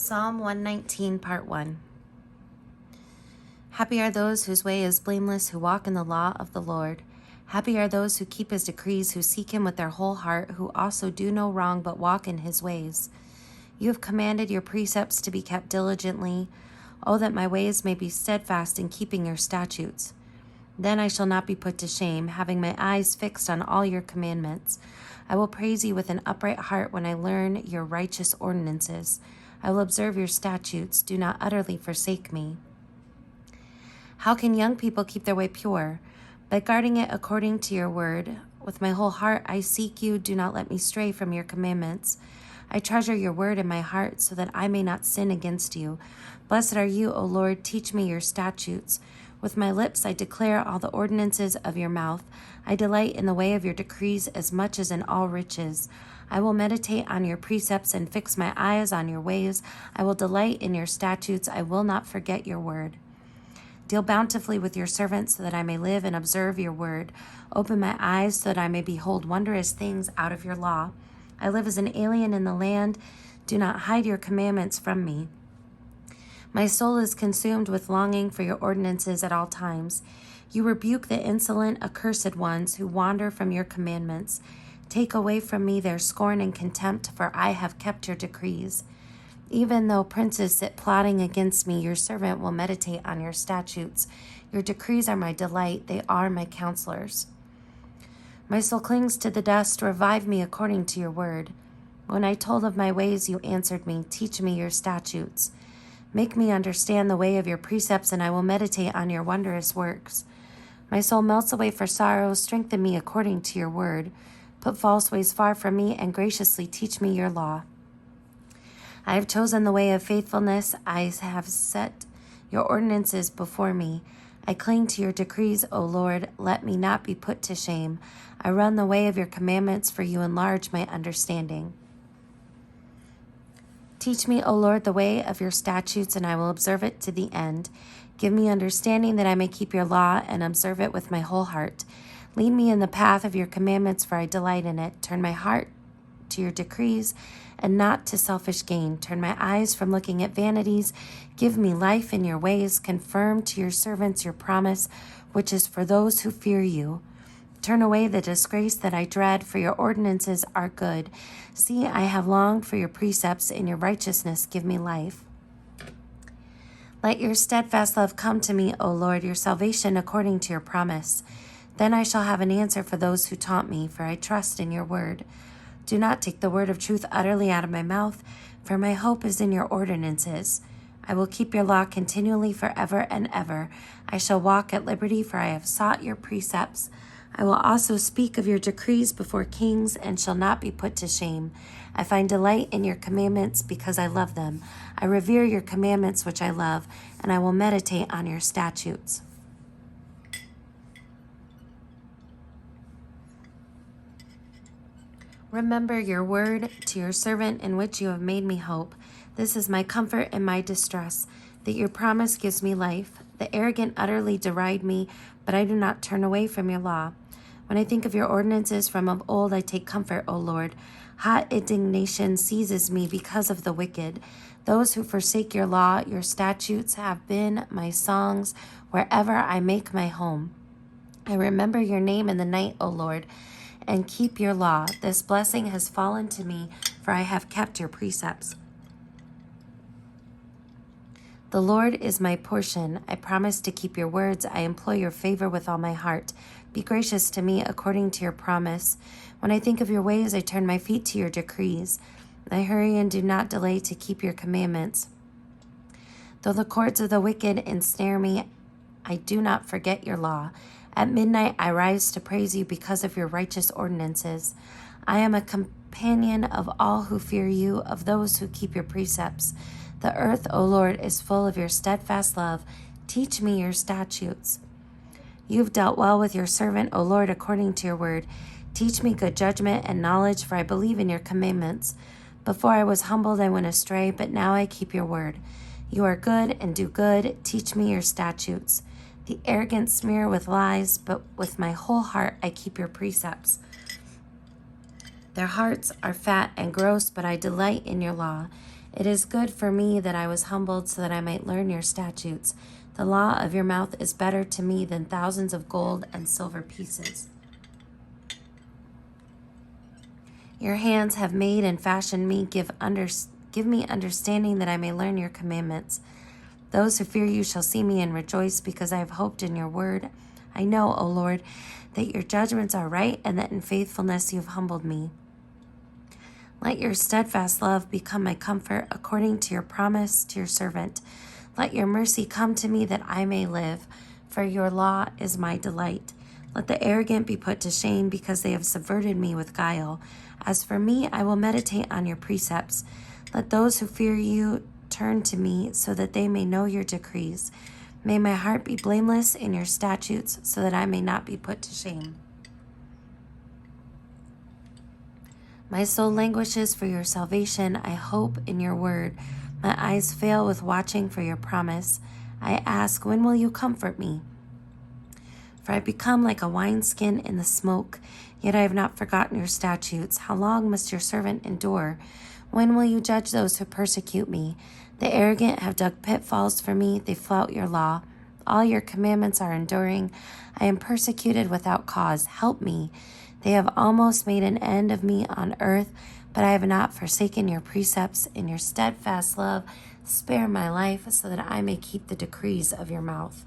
Psalm 119, Part 1. Happy are those whose way is blameless, who walk in the law of the Lord. Happy are those who keep his decrees, who seek him with their whole heart, who also do no wrong but walk in his ways. You have commanded your precepts to be kept diligently. Oh, that my ways may be steadfast in keeping your statutes. Then I shall not be put to shame, having my eyes fixed on all your commandments. I will praise you with an upright heart when I learn your righteous ordinances. I will observe your statutes. Do not utterly forsake me. How can young people keep their way pure? By guarding it according to your word. With my whole heart I seek you. Do not let me stray from your commandments. I treasure your word in my heart so that I may not sin against you. Blessed are you, O Lord. Teach me your statutes. With my lips I declare all the ordinances of your mouth. I delight in the way of your decrees as much as in all riches. I will meditate on your precepts and fix my eyes on your ways. I will delight in your statutes. I will not forget your word. Deal bountifully with your servant so that I may live and observe your word. Open my eyes so that I may behold wondrous things out of your law. I live as an alien in the land. Do not hide your commandments from me. My soul is consumed with longing for your ordinances at all times. You rebuke the insolent, accursed ones who wander from your commandments. Take away from me their scorn and contempt, for I have kept your decrees. Even though princes sit plotting against me, your servant will meditate on your statutes. Your decrees are my delight. They are my counselors. My soul clings to the dust. Revive me according to your word. When I told of my ways, you answered me. Teach me your statutes. Make me understand the way of your precepts, and I will meditate on your wondrous works. My soul melts away for sorrow. Strengthen me according to your word. Put false ways far from me, and graciously teach me your law. I have chosen the way of faithfulness. I have set your ordinances before me. I cling to your decrees, O Lord. Let me not be put to shame. I run the way of your commandments, for you enlarge my understanding. Teach me, O Lord, the way of your statutes, and I will observe it to the end. Give me understanding that I may keep your law and observe it with my whole heart. Lead me in the path of your commandments, for I delight in it. Turn my heart to your decrees and not to selfish gain. Turn my eyes from looking at vanities. Give me life in your ways. Confirm to your servants your promise, which is for those who fear you. Turn away the disgrace that I dread, for your ordinances are good. See, I have longed for your precepts. In your righteousness give me life. Let your steadfast love come to me, O Lord, your salvation according to your promise. Then I shall have an answer for those who taunt me, for I trust in your word. Do not take the word of truth utterly out of my mouth, for my hope is in your ordinances. I will keep your law continually forever and ever. I shall walk at liberty, for I have sought your precepts. I will also speak of your decrees before kings and shall not be put to shame. I find delight in your commandments because I love them. I revere your commandments which I love, and I will meditate on your statutes. Remember your word to your servant in which you have made me hope. This is my comfort in my distress, that your promise gives me life. The arrogant utterly deride me, but I do not turn away from your law. When I think of your ordinances from of old, I take comfort, O Lord. Hot indignation seizes me because of the wicked. Those who forsake your law, your statutes have been my songs wherever I make my home. I remember your name in the night, O Lord, and keep your law. This blessing has fallen to me, for I have kept your precepts. The Lord is my portion. I promise to keep your words. I implore your favor with all my heart. Be gracious to me according to your promise. When I think of your ways, I turn my feet to your decrees. I hurry and do not delay to keep your commandments. Though the cords of the wicked ensnare me, I do not forget your law. At midnight I rise to praise you because of your righteous ordinances. I am a companion of all who fear you, of those who keep your precepts. The earth, O Lord, is full of your steadfast love. Teach me your statutes. You've dealt well with your servant, O Lord, according to your word. Teach me good judgment and knowledge, for I believe in your commandments. Before I was humbled, I went astray, but now I keep your word. You are good and do good. Teach me your statutes. The arrogant smear with lies, but with my whole heart I keep your precepts. Their hearts are fat and gross, but I delight in your law. It is good for me that I was humbled so that I might learn your statutes. The law of your mouth is better to me than thousands of gold and silver pieces. Your hands have made and fashioned me. Give me understanding that I may learn your commandments. Those who fear you shall see me and rejoice because I have hoped in your word. I know, O Lord, that your judgments are right and that in faithfulness you have humbled me. Let your steadfast love become my comfort according to your promise to your servant. Let your mercy come to me that I may live, for your law is my delight. Let the arrogant be put to shame because they have subverted me with guile. As for me, I will meditate on your precepts. Let those who fear you turn to me so that they may know your decrees. May my heart be blameless in your statutes so that I may not be put to shame. My soul languishes for your salvation. I hope in your word. My eyes fail with watching for your promise. I ask, when will you comfort me? For I become like a wineskin in the smoke, yet I have not forgotten your statutes. How long must your servant endure? When will you judge those who persecute me? The arrogant have dug pitfalls for me. They flout your law. All your commandments are enduring. I am persecuted without cause. Help me. They have almost made an end of me on earth, but I have not forsaken your precepts. In your steadfast love, spare my life so that I may keep the decrees of your mouth.